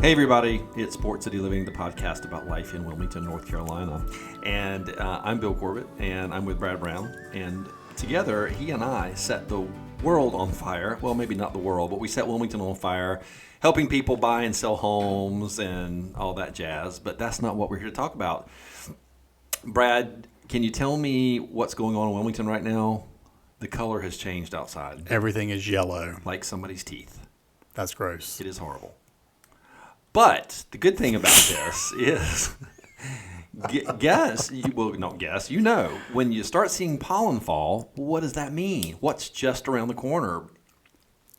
Hey everybody, it's Sports City Living, the podcast about life in Wilmington, North Carolina. And I'm Bill Corbett, and I'm with Brad Brown. And together, he and I set the world on fire. Well, maybe not the world, but we set Wilmington on fire, helping people buy and sell homes and all that jazz. But that's not what we're here to talk about. Brad, can you tell me what's going on in Wilmington right now? The color has changed outside. Everything is yellow. Like somebody's teeth. That's gross. It is horrible. But the good thing about this is, you know, when you start seeing pollen fall, what does that mean? What's just around the corner?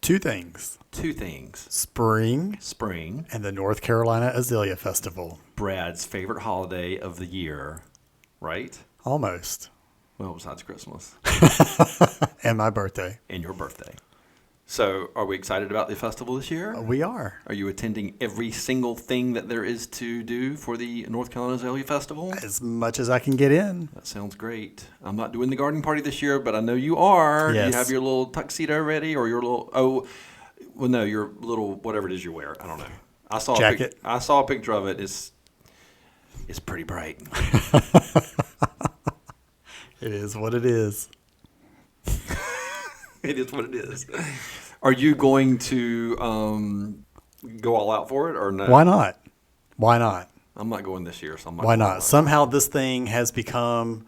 Two things. Spring. And the North Carolina Azalea Festival. Brad's favorite holiday of the year, right? Almost. Well, besides Christmas. And my birthday. And your birthday. So, are we excited about the festival this year? We are. Are you attending every single thing that there is to do for the North Carolina Azalea Festival? As much as I can get in. That sounds great. I'm not doing the garden party this year, but I know you are. Yes. Do you have your little tuxedo ready, or your little your little whatever it is you wear. I don't know. I saw jacket. I saw a picture of it. It's pretty bright. It is what it is. It is what it is. Are you going to go all out for it or no? Why not? I'm not going this year, so I'm not. Why not? Somehow this thing has become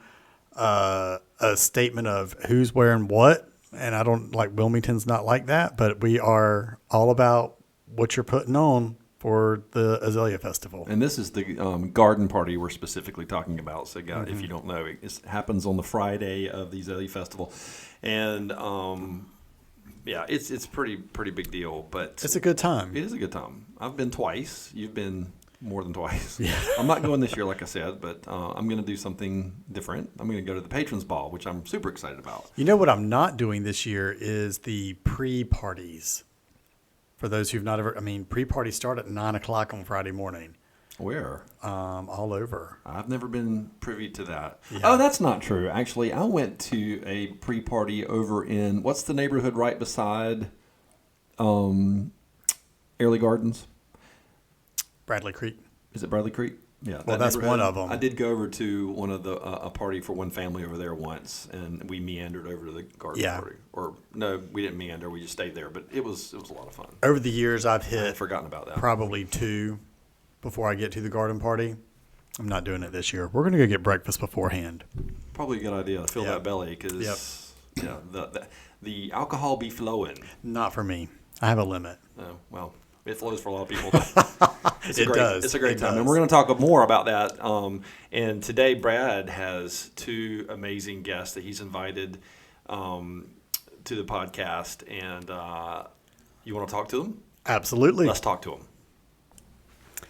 a statement of who's wearing what, and I don't like Wilmington's not like that, but we are all about what you're putting on for the Azalea Festival. And this is the garden party we're specifically talking about. So, guys, if you don't know, it happens on the Friday of the Azalea Festival. And, yeah, it's pretty big deal. But it's a good time. It is a good time. I've been twice. You've been more than twice. Yeah. I'm not going this year, like I said, but I'm going to do something different. I'm going to go to the Patrons Ball, which I'm super excited about. You know what I'm not doing this year is the pre-parties. For those who've not ever, pre-parties start at 9 o'clock on Friday morning. Where? All over. I've never been privy to that. Yeah. Oh, that's not true. Actually, I went to a pre-party over in, what's the neighborhood right beside Airlie Gardens? Bradley Creek. Is it Bradley Creek? Yeah. Well, that's one of them. I did go over to one of the a party for one family over there once, and we meandered over to the garden party. Or no, we didn't meander. We just stayed there, but it was a lot of fun. Over the years, I've I hit had forgotten about that. Probably 2 before I get to the garden party. I'm not doing it this year. We're going to go get breakfast beforehand. Probably a good idea to fill that belly because the alcohol be flowing. Not for me. I have a limit. Oh, well, it flows for a lot of people. It's a great time. And we're going to talk more about that. And today, Brad has 2 amazing guests that he's invited to the podcast. And you want to talk to them? Absolutely. Let's talk to them.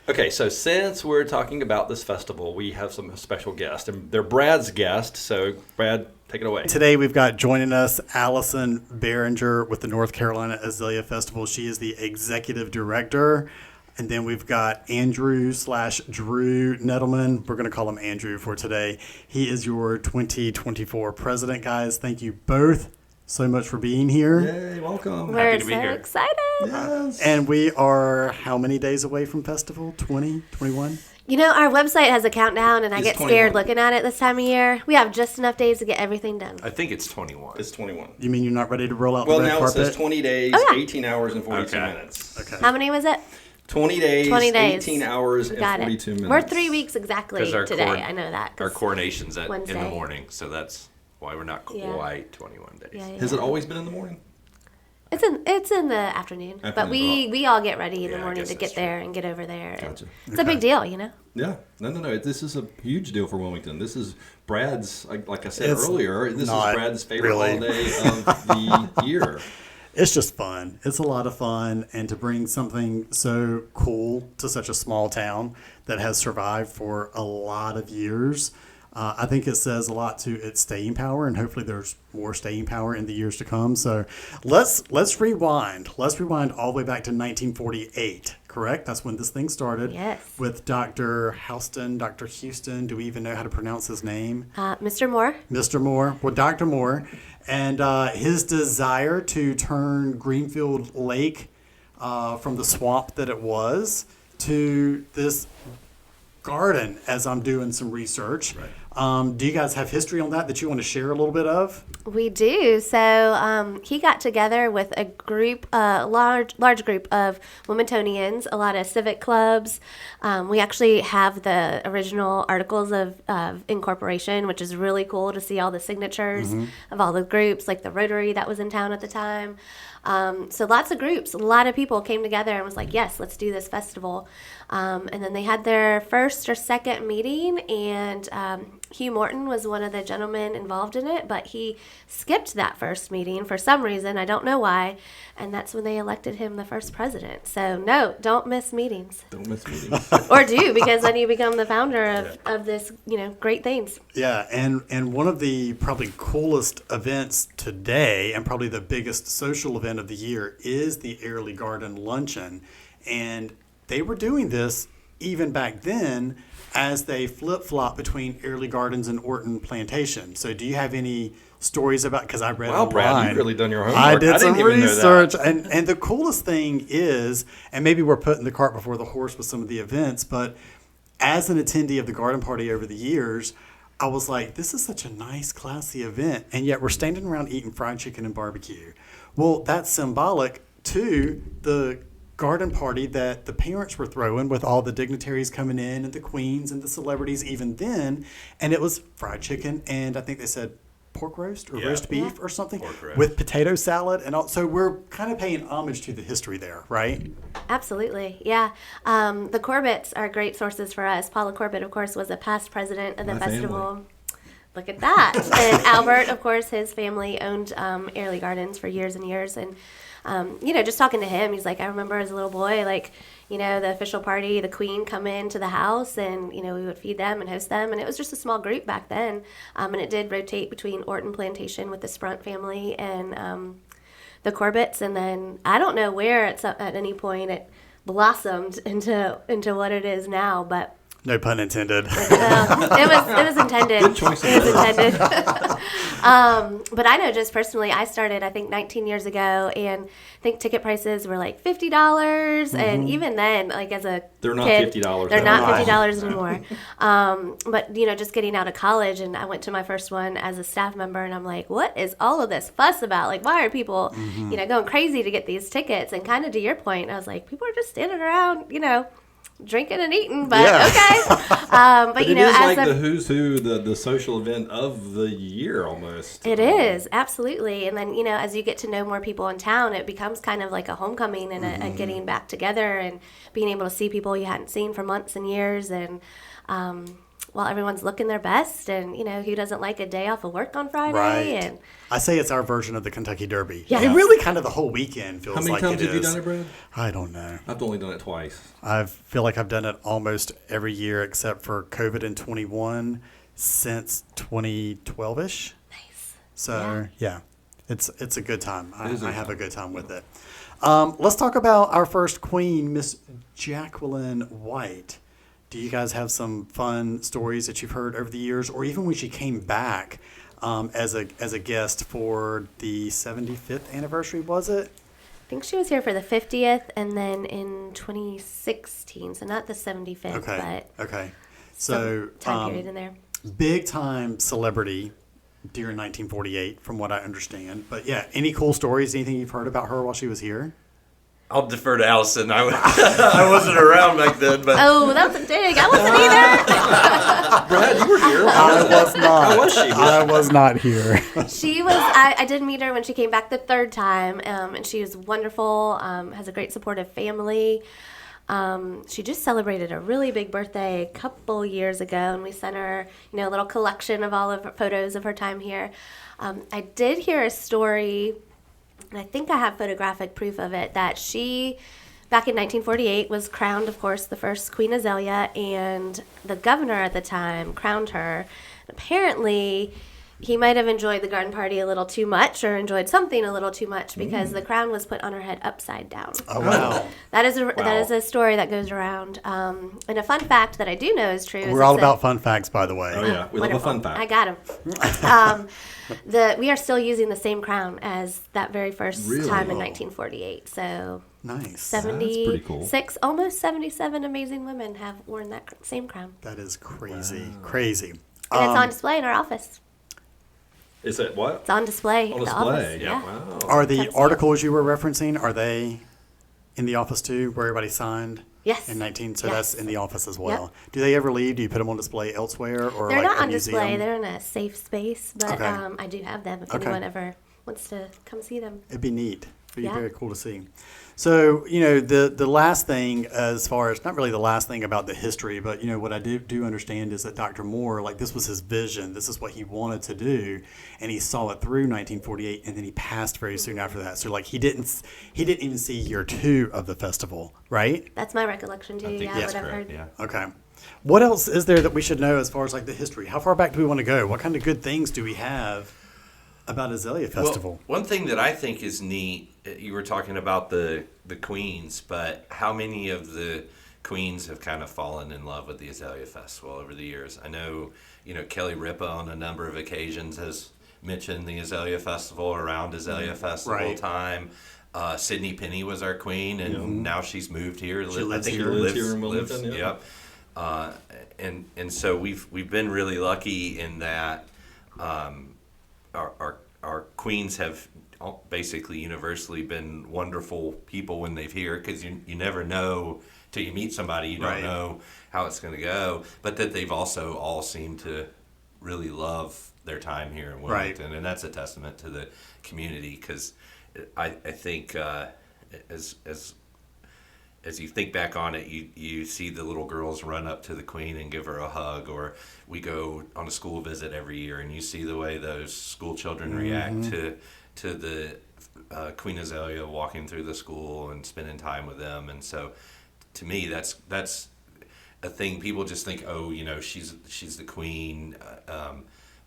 Okay, so since we're talking about this festival, we have some special guests. And they're Brad's guests. So, Brad, take it away. Today we've got joining us Alison Baringer with the North Carolina Azalea Festival. She is the executive director. And then we've got Andrew / Drew Nettleman. We're going to call him Andrew for today. He is your 2024 president, guys. Thank you both so much for being here. Yay, welcome. We're Happy to be so here. excited. Yes. And we are how many days away from festival? 20, 21? You know, our website has a countdown, and I get 21. scared looking at it this time of year. We have just enough days to get everything done. I think it's 21. It's 21. You mean you're not ready to roll out Well, the red now carpet? it says 20 days, Oh, yeah. 18 hours, and 42 Okay. minutes. Okay. How many was it? 20 days, 20 days. 18 hours, Got and 42 it. minutes. We're 3 weeks exactly 'Cause our today. coron- I know that. 'cause- Our coronation's in the Wednesday. morning, so that's why we're not Yeah. quite 21 days. Yeah, yeah. Has it always been in the morning? It's in the afternoon. But Afternoon. we all get ready in the Yeah, I morning guess to get that's there and get over there. and Gotcha. It's a big deal, you know? Yeah. No. This is a huge deal for Wilmington. This is Brad's, like I said It's earlier, this is not Brad's favorite really. holiday of the year. It's just fun. It's a lot of fun. And to bring something so cool to such a small town that has survived for a lot of years, I think it says a lot to its staying power, and hopefully there's more staying power in the years to come. So let's rewind. Let's rewind all the way back to 1948, correct? That's when this thing started. Yes. With Dr. Houston. Do we even know how to pronounce his name? Mr. Moore. Mr. Moore. Well, Dr. Moore. And his desire to turn Greenfield Lake from the swamp that it was to this garden as I'm doing some research. Right. Do you guys have history on that you want to share a little bit of? We do. So he got together with a group, large group of Wilmingtonians, a lot of civic clubs. We actually have the original articles of incorporation, which is really cool to see all the signatures of all the groups, like the Rotary that was in town at the time. So lots of groups, a lot of people came together and was like, yes, let's do this festival. And then they had their first or second meeting, and Hugh Morton was one of the gentlemen involved in it, but he skipped that first meeting for some reason. I don't know why. And that's when they elected him the first president. So no, don't miss meetings. Don't miss meetings. Or do, because then you become the founder of this, great things. Yeah, and one of the probably coolest events today, and probably the biggest social event of the year, is the Airlie Garden Luncheon. And they were doing this even back then as they flip-flop between Airlie Gardens and Orton Plantation. So do you have any stories about, because I read online. Brad, you've really done your homework. I did some didn't even research. know that. And the coolest thing is, and maybe we're putting the cart before the horse with some of the events, but as an attendee of the garden party over the years, I was like, this is such a nice, classy event, and yet we're standing around eating fried chicken and barbecue. Well, that's symbolic to the garden party that the parents were throwing, with all the dignitaries coming in and the queens and the celebrities even then, and it was fried chicken and I think they said pork roast or roast beef or something with potato salad, and all. So we're kind of paying homage to the history there, right? Absolutely, yeah. The Corbetts are great sources for us. Paula Corbett, of course, was a past president of the festival. Family. Look at that. And Albert, of course, his family owned Airlie Gardens for years and years. And, just talking to him, he's like, I remember as a little boy, the official party, the queen come into the house and, we would feed them and host them. And it was just a small group back then. And it did rotate between Orton Plantation with the Sprunt family and the Corbetts. And then I don't know where at any point it blossomed into what it is now, but No pun intended. It was intended. Good choice. It was intended. But I know just personally, I started, I think, 19 years ago, and I think ticket prices were like $50. And even then, like as a They're not kid, $50. They're not $50 anymore. But, just getting out of college, and I went to my first one as a staff member, and I'm like, what is all of this fuss about? Like, why are people, going crazy to get these tickets? And kind of to your point, I was like, people are just standing around, drinking and eating, but okay. But it is as like the who's who, the social event of the year almost. It is, absolutely. And then, as you get to know more people in town, it becomes kind of like a homecoming and a getting back together and being able to see people you hadn't seen for months and years. And while everyone's looking their best, and, who doesn't like a day off of work on Friday? Right. And I say it's our version of the Kentucky Derby. Yes. It really kind of the whole weekend feels How many like times it have you is. done it, Brad? I don't know. I've only done it twice. I feel like I've done it almost every year except for COVID in 21 since 2012-ish. nice. So, yeah, it's a good time. I is a good have a time. good time with it. Let's talk about our first queen, Miss Jacqueline White. Do you guys have some fun stories that you've heard over the years, or even when she came back as a guest for the 75th anniversary, was it? I think she was here for the 50th and then in 2016, so not the 75th, Okay. but Okay. some So time period in there. big time celebrity during 1948, from what I understand. But yeah, any cool stories? Anything you've heard about her while she was here? I'll defer to Allison. I wasn't around back then, but Oh, that's a dig. I wasn't either. Brad, you were here. I was not. How was she? I was not here. She was, I did meet her when she came back the third time, and she was wonderful, has a great supportive family. She just celebrated a really big birthday a couple years ago, and we sent her, a little collection of all of her photos of her time here. I did hear a story, and I think I have photographic proof of it, that she, back in 1948, was crowned, of course, the first Queen Azalea, and the governor at the time crowned her. Apparently, he might have enjoyed the garden party a little too much, or enjoyed something a little too much, because the crown was put on her head upside down. Oh, wow. That is a story that goes around. And a fun fact that I do know is true. We're all about fun facts, by the way. Oh, yeah. We love a fun fact. I got him. We are still using the same crown as that very first Really? time in 1948. So Nice. 76, almost 77 amazing women have worn that same crown. That is crazy. Crazy. And it's on display in our office. Is it what? It's on display On at the display. office. Yeah. Wow. Are the That's- articles you were referencing, are they in the office too, where everybody signed? Yes. In 19, so Yes. that's in the office as well. Do they ever leave? Do you put them on display elsewhere, or They're like not a on display. museum? They're in a safe space, but Okay. I do have them if Okay. anyone ever wants to come see them. It'd be neat. It'd be Yeah. very cool to see. So, the last thing, as far as, not really the last thing about the history, but, what I do understand is that Dr. Moore, like, this was his vision. This is what he wanted to do. And he saw it through 1948, and then he passed very soon after that. So, like, he didn't even see year 2 of the festival, right? That's my recollection too. I think Yeah, that's what I've correct. heard. Yeah. Okay. What else is there that we should know as far as, like, the history? How far back do we want to go? What kind of good things do we have about Azalea Festival? Well, one thing that I think is neat, you were talking about the queens, but how many of the queens have kind of fallen in love with the Azalea Festival over the years? I know, Kelly Ripa on a number of occasions has mentioned the Azalea Festival around Azalea Festival Right. time. Sydney Penny was our queen, and now she's moved here. lives I think here. Lives here in Wilmington, yeah. Yep. And so we've been really lucky in that our queens have basically universally been wonderful people when they've here, because you never know till you meet somebody. You don't Right. know how it's going to go, but that they've also all seemed to really love their time here in Wilmington, and that's a testament to the community, because I think as you think back on it, you see the little girls run up to the queen and give her a hug, or we go on a school visit every year, and you see the way those school children react to the Queen Azalea walking through the school and spending time with them. And so, to me, that's a thing. People just think, oh, she's the queen,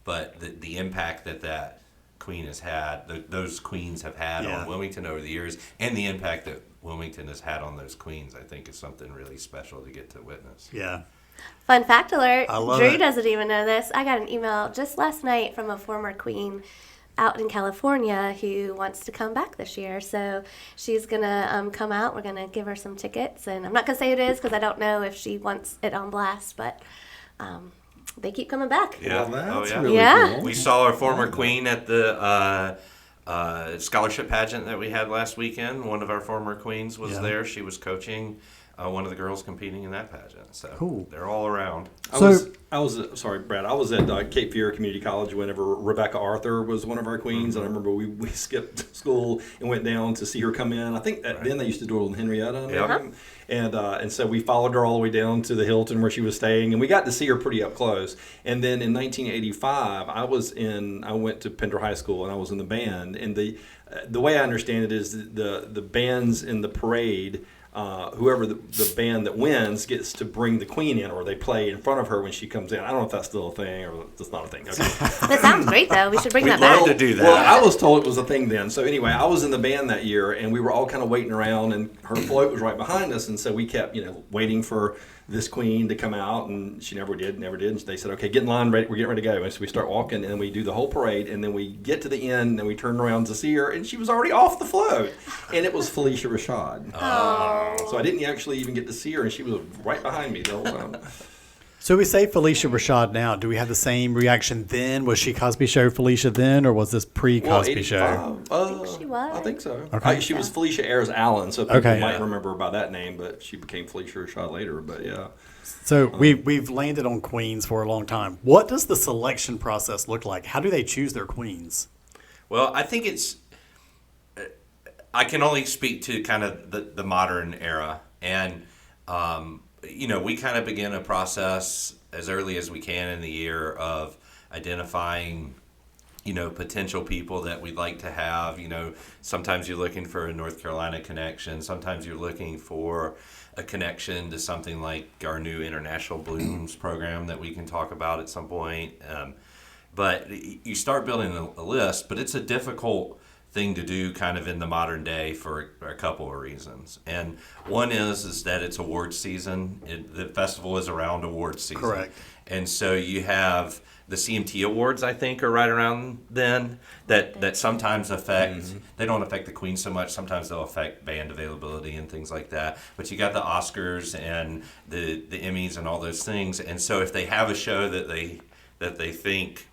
but the impact that queen has had, those queens have had on Wilmington over the years, and the impact that Wilmington has had on those queens, I think, is something really special to get to witness. Yeah. Fun fact alert. I love Drew it. doesn't even know this. I got an email just last night from a former queen out in California who wants to come back this year. So she's going to come out. We're going to give her some tickets. And I'm not going to say who it is because I don't know if she wants it on blast, but they keep coming back. Yeah. Well, that's Oh, yeah. really Yeah. cool. We saw our former queen at the scholarship pageant that we had last weekend. One of our former queens was there. She was coaching one of the girls competing in that pageant. So Cool. they're all around. I was sorry, Brad. I was at Cape Fear Community College whenever Rebecca Arthur was one of our queens, and I remember we skipped school and went down to see her come in. I think then they used to do it in Henrietta, and so we followed her all the way down to the Hilton where she was staying, and we got to see her pretty up close. And then in 1985, I went to Pender High School, and I was in the band. And the way I understand it is the bands in the parade. Whoever the band that wins gets to bring the queen in, or they play in front of her when she comes in. I don't know if that's still a thing or that's not a thing. Okay. That sounds great, though. We should bring that We'd love back. to do that. Well, I was told it was a thing then. So anyway, I was in the band that year, and we were all kind of waiting around, and her float was right behind us, and so we kept, waiting for this queen to come out, and she never did. And they said, "Okay, get in line, we're getting ready to go." And so we start walking, and we do the whole parade, and then we get to the end, and we turn around to see her, and she was already off the float, and it was Felicia Rashad. So I didn't actually even get to see her, and she was right behind me the whole time. So we say Felicia Rashad now. Do we have the same reaction then? Was she Cosby Show Felicia then, or was this pre-Cosby Show? I think she was. I think so. Okay. She was Felicia Ayers Allen, so people Okay. might remember by that name, but she became Felicia Rashad later. But yeah. So we've landed on queens for a long time. What does the selection process look like? How do they choose their queens? Well, I think I can only speak to kind of the modern era. And, we kind of begin a process as early as we can in the year of identifying, potential people that we'd like to have. Sometimes you're looking for a North Carolina connection. Sometimes you're looking for a connection to something like our new International Blooms program that we can talk about at some point. But you start building a list, but it's a difficult thing to do kind of in the modern day for a couple of reasons. And one is that it's awards season. The festival is around awards season. Correct. And so you have the CMT awards, I think, are right around then, that sometimes affect, they don't affect the Queen so much, sometimes they'll affect band availability and things like that. But you got the Oscars and the Emmys and all those things. And so if they have a show that they think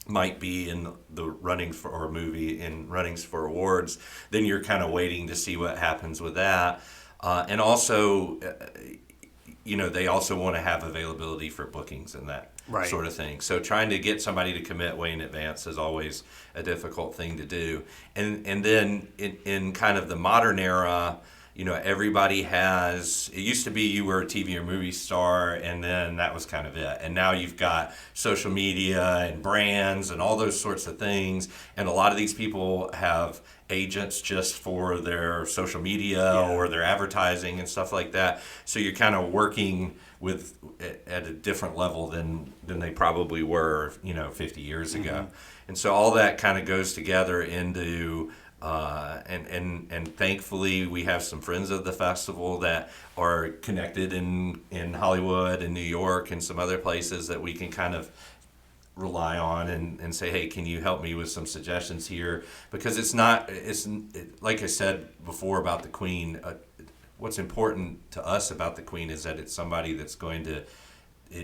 might be in the running for, or a movie in runnings for awards, then you're kind of waiting to see what happens with that. And also, they also want to have availability for bookings and that sort of thing. So trying to get somebody to commit way in advance is always a difficult thing to do. And then in kind of the modern era, everybody has, it used to be you were a TV or movie star and then that was kind of it. And now you've got social media and brands and all those sorts of things. And a lot of these people have agents just for their social media or their advertising and stuff like that. So you're kind of working with at a different level than they probably were, 50 years ago. And so all that kind of goes together into and thankfully we have some friends of the festival that are connected in Hollywood and New York and some other places that we can kind of rely on and say, hey, can you help me with some suggestions here? Because it's like I said before about the Queen, what's important to us about the Queen is that it's somebody that's going to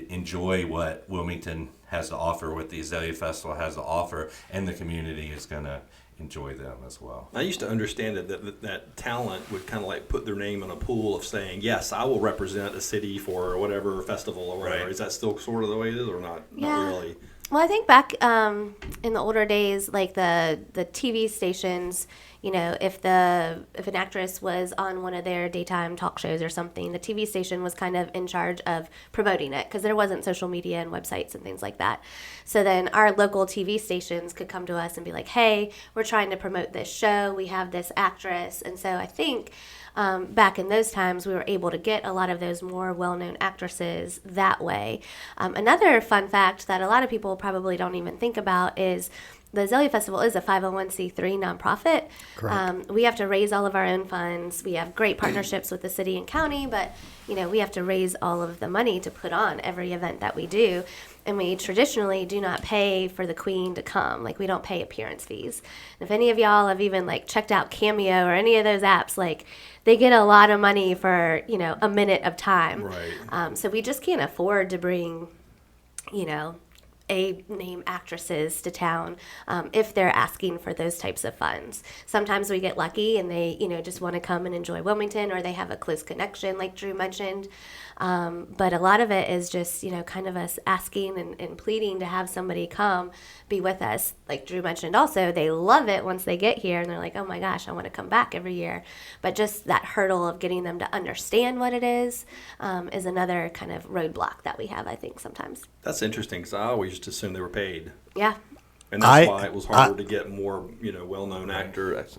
enjoy what Wilmington has to offer, what the Azalea Festival has to offer, and the community is going to enjoy them as well. I used to understand that talent would kind of like put their name in a pool of saying, yes, I will represent a city for whatever festival or whatever. Right. Is that still sort of the way it is or not? Yeah. Not really. Well, I think back in the older days, like the TV stations, if an actress was on one of their daytime talk shows or something, the TV station was kind of in charge of promoting it because there wasn't social media and websites and things like that. So then our local TV stations could come to us and be like, hey, we're trying to promote this show. We have this actress. And so I think back in those times, we were able to get a lot of those more well-known actresses that way. Another fun fact that a lot of people probably don't even think about is the Azalea Festival is a 501c3 nonprofit. Correct. We have to raise all of our own funds. We have great partnerships with the city and county, but we have to raise all of the money to put on every event that we do. And we traditionally do not pay for the Queen to come. Like, we don't pay appearance fees. And if any of y'all have even checked out Cameo or any of those apps, they get a lot of money for a minute of time. Right. So we just can't afford to bring A-name actresses to town if they're asking for those types of funds. Sometimes we get lucky and they just want to come and enjoy Wilmington, or they have a close connection like Drew mentioned. But a lot of it is just kind of us asking and pleading to have somebody come be with us. Like Drew mentioned also, they love it once they get here and they're like, oh my gosh, I want to come back every year. But just that hurdle of getting them to understand what it is another kind of roadblock that we have, I think, sometimes. That's interesting because I always just assumed they were paid. Yeah. And that's why it was harder to get more, well-known actors.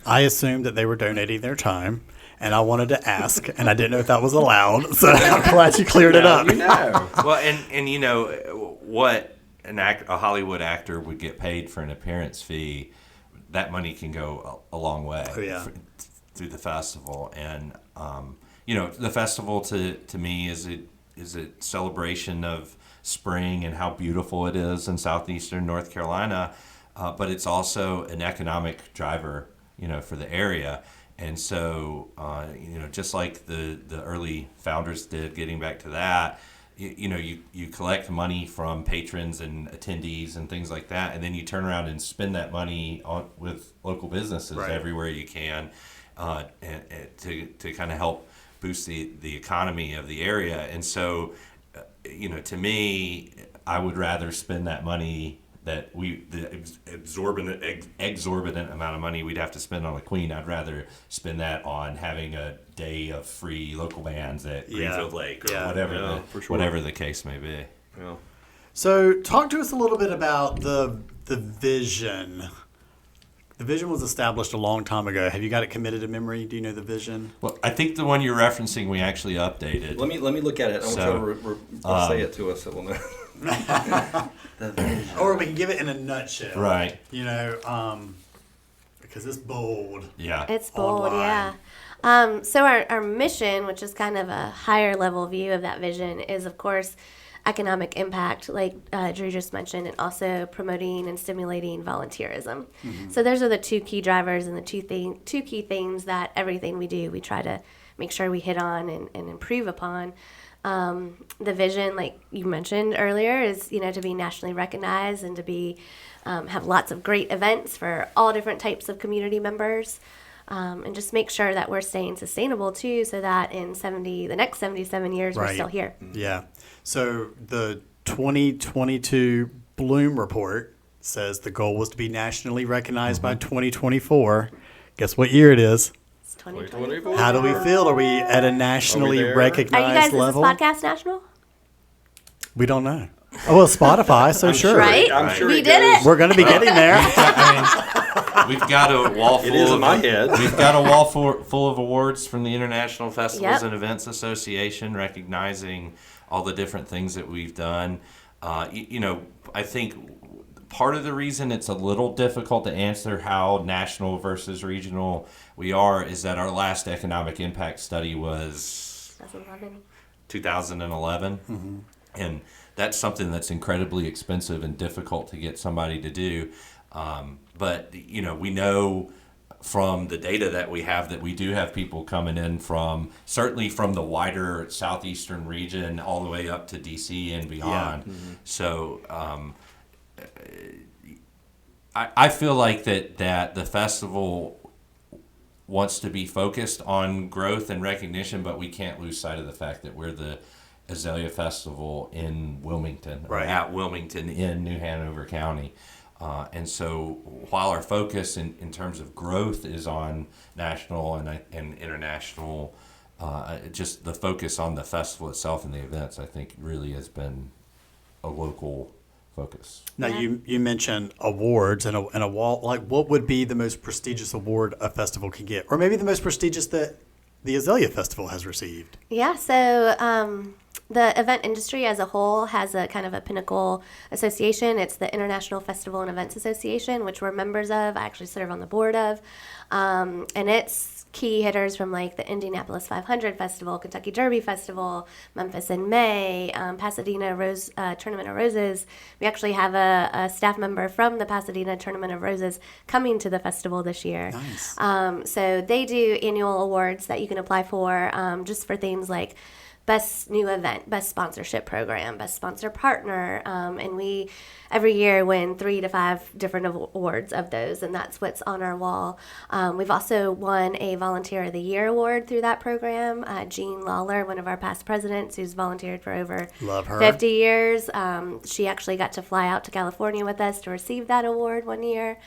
I assumed that they were donating their time, and I wanted to ask, and I didn't know if that was allowed. So I'm glad you cleared it up. Well, and what a Hollywood actor would get paid for an appearance fee, that money can go a long way through the festival. And the festival to me is a celebration of spring and how beautiful it is in southeastern North Carolina, but it's also an economic driver, for the area. And so, just like the early founders did, getting back to that, you collect money from patrons and attendees and things like that, and then you turn around and spend that money with local businesses everywhere you can, and to kind of help boost the economy of the area. And so, to me, I would rather spend that money that the exorbitant amount of money we'd have to spend on the Queen. I'd rather spend that on having a day of free local bands at Greenfield Lake or whatever the case may be. Yeah. So talk to us a little bit about the vision. The vision was established a long time ago. Have you got it committed to memory? Do you know the vision? Well, I think the one you're referencing we actually updated. Let me look at it. I want you to say it to us. So we'll know. The vision. Or we can give it in a nutshell. Right. Because it's bold. Yeah. It's bold, online. yeah. So our mission, which is kind of a higher level view of that vision, is of course economic impact, like Drew just mentioned, and also promoting and stimulating volunteerism. So those are the two key drivers and the two key things that everything we do, we try to make sure we hit on and improve upon. The vision, like you mentioned earlier, is to be nationally recognized and to be have lots of great events for all different types of community members. And just make sure that we're staying sustainable too, so that in the next 77 years, we're still here. Yeah. So the 2022 Bloom report says the goal was to be nationally recognized by 2024. Guess what year it is? It's 2024. How do we feel? Are we at a nationally Are you recognized guys, level? is this podcast national? We don't know. Oh, well, Spotify, so sure. Right? I'm sure We it did goes. it. We're going to be getting there. We've got a wall full It is in of my head. We've got a wall full of awards from the International Festivals Yep. and Events Association, recognizing all the different things that we've done. I think part of the reason it's a little difficult to answer how national versus regional we are is that our last economic impact study was 2011. And that's something that's incredibly expensive and difficult to get somebody to do. But we know from the data that we have that we do have people coming in certainly from the wider southeastern region all the way up to DC and beyond. Yeah. So I feel like that the festival wants to be focused on growth and recognition, but we can't lose sight of the fact that we're the Azalea Festival in Wilmington, or at Wilmington in New Hanover County. And so while our focus in terms of growth is on national and international, just the focus on the festival itself and the events, I think really has been a local focus. Now, you mentioned awards and a wall. Like, what would be the most prestigious award a festival can get? Or maybe the most prestigious that the Azalea Festival has received? Yeah, so the event industry as a whole has a kind of a pinnacle association. It's the International Festival and Events Association, which we're members of. I actually serve on the board of. And it's key hitters from like the Indianapolis 500 Festival, Kentucky Derby Festival, Memphis in May, Pasadena Tournament of Roses. We actually have a staff member from the Pasadena Tournament of Roses coming to the festival this year. Nice. So they do annual awards that you can apply for just for things like Best New Event, Best Sponsorship Program, Best Sponsor Partner, and we every year win 3 to 5 different awards of those, and that's what's on our wall. We've also won a Volunteer of the Year award through that program. Jean Lawler, one of our past presidents, who's volunteered for over Love her. 50 years, she actually got to fly out to California with us to receive that award one year.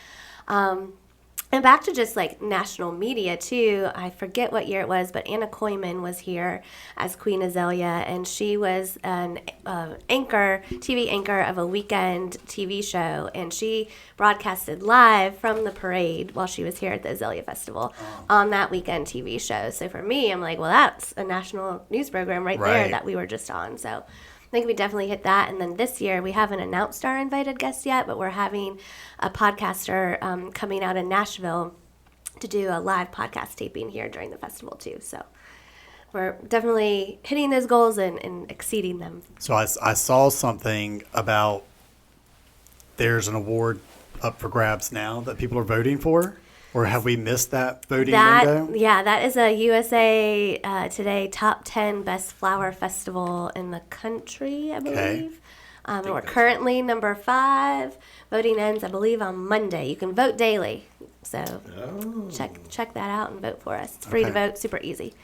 And back to just like national media too, I forget what year it was, but Anna Koyman was here as Queen Azalea, and she was an TV anchor of a weekend TV show, and she broadcasted live from the parade while she was here at the Azalea Festival on that weekend TV show. So for me, I'm like, well, that's a national news program right there that we were just on. So I think we definitely hit that. And then this year, we haven't announced our invited guest yet, but we're having a podcaster coming out in Nashville to do a live podcast taping here during the festival, too. So we're definitely hitting those goals and exceeding them. So I saw something about there's an award up for grabs now that people are voting for. Or have we missed that voting window? Yeah, that is a USA Today top 10 best flower festival in the country, I believe. And we're currently number 5. Voting ends, I believe, on Monday. You can vote daily. So check that out and vote for us. It's free to vote, super easy.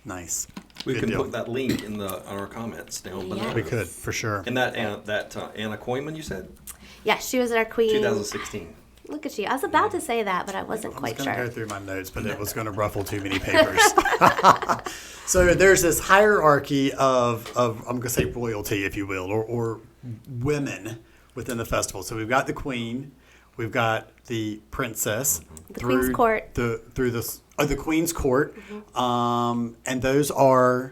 Nice. We Good can deal. put that link on our comments down below. We could, for sure. And that Anna Koyman, you said? Yeah, she was our queen. 2016. Look at you. I was about to say that, but I wasn't quite I was going to sure. go through my notes, but it was going to ruffle too many papers. So there's this hierarchy of I'm going to say royalty, if you will, or women within the festival. So we've got the queen, we've got the princess, The Queen's Court. The Queen's Court, and those are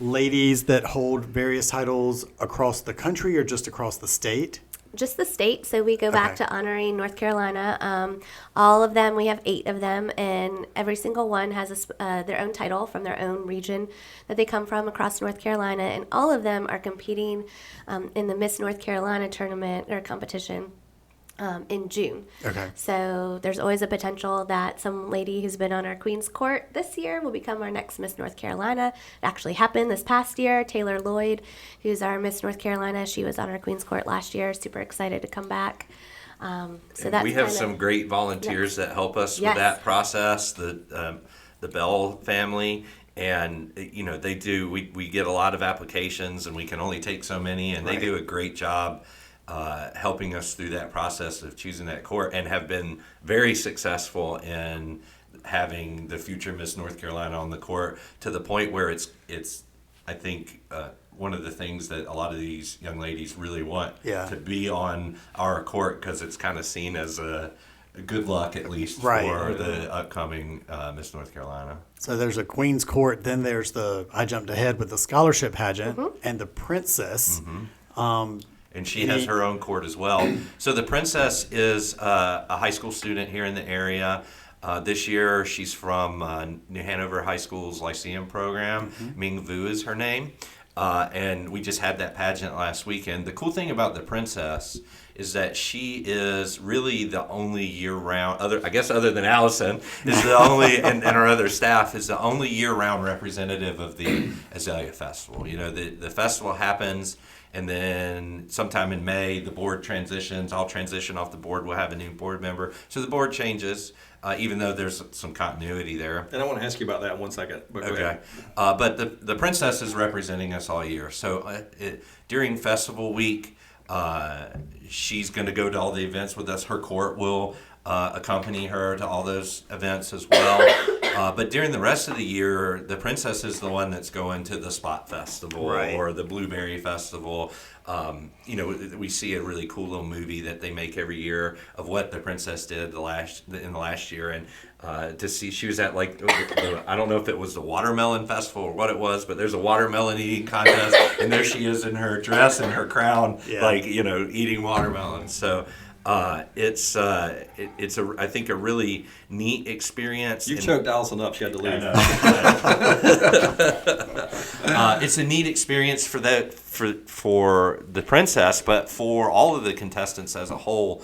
ladies that hold various titles across the country or just across the state. Just the state. So we go back to honoring North Carolina. All of them, we have 8 of them, and every single one has their own title from their own region that they come from across North Carolina, and all of them are competing in the Miss North Carolina tournament or competition in June. Okay. So there's always a potential that some lady who's been on our Queen's Court this year will become our next Miss North Carolina. It actually happened this past year. Taylor Lloyd, who's our Miss North Carolina, she was on our Queen's Court last year. Super excited to come back. So that's we have some great volunteers that help us with that process. The Bell family. And they do. We get a lot of applications, and we can only take so many. And they do a great job helping us through that process of choosing that court, and have been very successful in having the future Miss North Carolina on the court, to the point where it's I think one of the things that a lot of these young ladies really want to be on our court, because it's kind of seen as a good luck, at least for the upcoming Miss North Carolina. So there's a Queen's Court, then there's I jumped ahead with the scholarship pageant and the Princess. And she has her own court as well. So the Princess is a high school student here in the area. This year she's from New Hanover High School's Lyceum program. Ming Vu is her name. And we just had that pageant last weekend. The cool thing about the Princess is that she is really the only year-round, other than Allison, is the only, and our other staff, is the only year-round representative of the Azalea Festival. The festival happens, and then sometime in May, the board transitions. I'll transition off the board. We'll have a new board member. So the board changes, even though there's some continuity there. And I want to ask you about that in 1 second. Okay. But the Princess is representing us all year. So during festival week, she's going to go to all the events with us. Her court will accompany her to all those events as well. But during the rest of the year, the Princess is the one that's going to the Spot Festival or the Blueberry Festival. We see a really cool little movie that they make every year of what the Princess did in the last year, and to see she was at I don't know if it was the Watermelon Festival or what it was, but there's a watermelon eating contest, and there she is in her dress and her crown, eating watermelon. So. It's I think a really neat experience. You choked Allison up; she had to leave. It's a neat experience for the Princess, but for all of the contestants as a whole.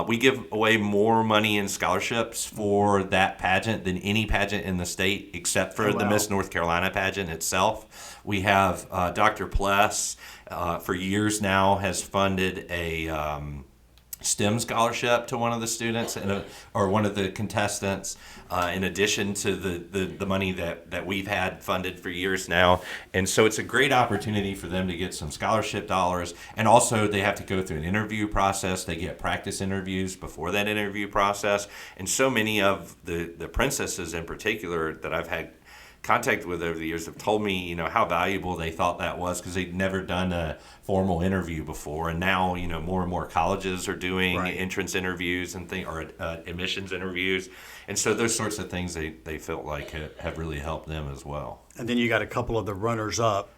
We give away more money in scholarships for that pageant than any pageant in the state, except for the Miss North Carolina pageant itself. We have Dr. Pless for years now has funded a STEM scholarship to one of the students or one of the contestants, in addition to the money that we've had funded for years now. And so it's a great opportunity for them to get some scholarship dollars. And also they have to go through an interview process. They get practice interviews before that interview process. And so many of the princesses in particular that I've had contact with over the years have told me, how valuable they thought that was, because they'd never done a formal interview before, and now, more and more colleges are doing entrance interviews and admissions interviews, and so those sorts of things they felt like have really helped them as well. And then you got a couple of the runners-up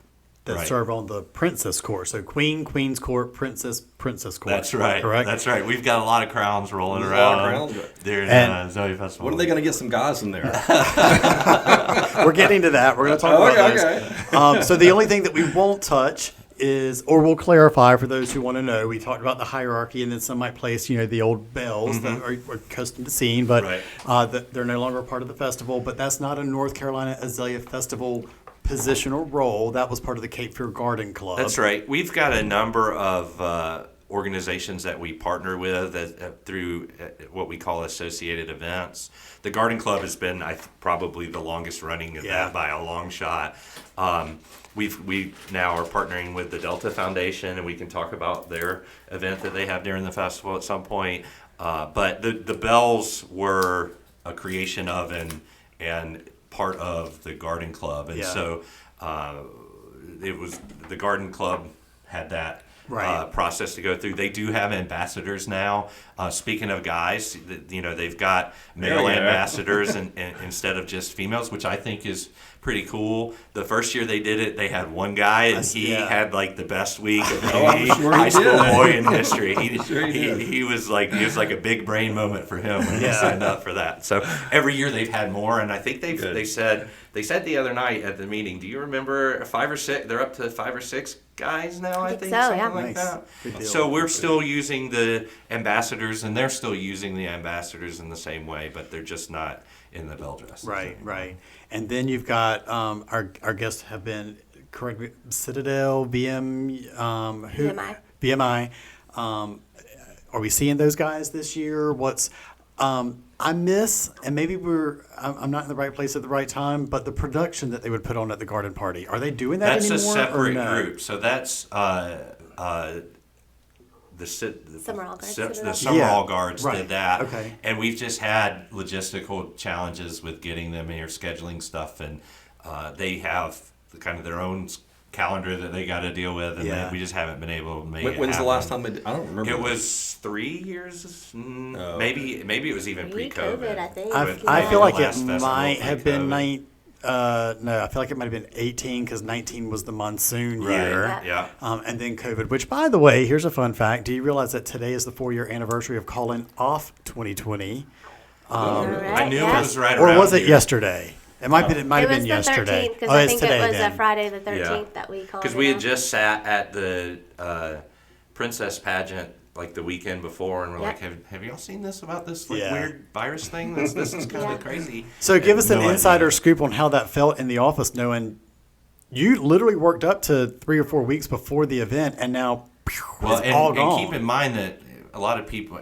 that serve on the Princess Court. So Queen's Court, Princess Court. That's right. Correct? That's right. We've got a lot of crowns rolling around during Azalea Festival. When are they going to get some guys in there? We're getting to that. We're going to talk about this. So the only thing that we won't touch is, or we'll clarify for those who want to know, we talked about the hierarchy, and then some might place, the old bells that are accustomed to seeing, but they're no longer part of the festival. But that's not a North Carolina Azalea Festival position or role. That was part of the Cape Fear Garden Club. That's right. We've got a number of organizations that we partner with through what we call associated events. The Garden Club has been probably the longest running event by a long shot. We now are partnering with the Delta Foundation, and we can talk about their event that they have during the festival at some point. But the bells were a creation of and part of the Garden Club, and so it was the Garden Club had that process to go through. They do have ambassadors now. Speaking of guys, they've got male ambassadors and instead of just females, which I think is pretty cool. The first year they did it, they had one guy, and he had like the best week of any high school boy in history. He was like a big brain moment for him when he signed up for that. So every year they've had more, and I think they said the other night at the meeting. Do you remember 5 or 6? They're up to 5 or 6 guys now. I think so, something yeah. like that. So we're still using the ambassadors, and they're still using the ambassadors in the same way, but they're just not in the bell dresses. Right. And then you've got our guests have been, correct me, Citadel, BMI. Are we seeing those guys this year? I miss, and maybe I'm not in the right place at the right time, but the production that they would put on at the garden party. Are they doing that anymore? That's a separate no? group. So that's the Summerall Guards. The Summerall Guards did that. Okay. And we've just had logistical challenges with getting them here, scheduling stuff, and they have kind of their own calendar that they got to deal with, and we just haven't been able to make it When's happen. the last time I don't remember. It was 3 years, maybe it was even pre-COVID. I think. I feel like it Last festival might have been pre-COVID. no, I feel like it might have been 18 because 19 was the monsoon year. Yeah. And then COVID, which, by the way, here's a fun fact. Do you realize that today is the 4-year anniversary of calling off 2020? I knew it was right Or around was it here. yesterday? It might have been It was the yesterday. 13th, because Oh, I it's think today it was then. Friday the 13th that we called Because it we had off. just sat at the princess pageant like the weekend before, and we're like, have y'all seen this about this weird virus thing? This is kind of crazy. So give us an No insider idea. scoop on how that felt in the office, knowing you literally worked up to 3 or 4 weeks before the event, and now it's all gone. And keep in mind that a lot of people,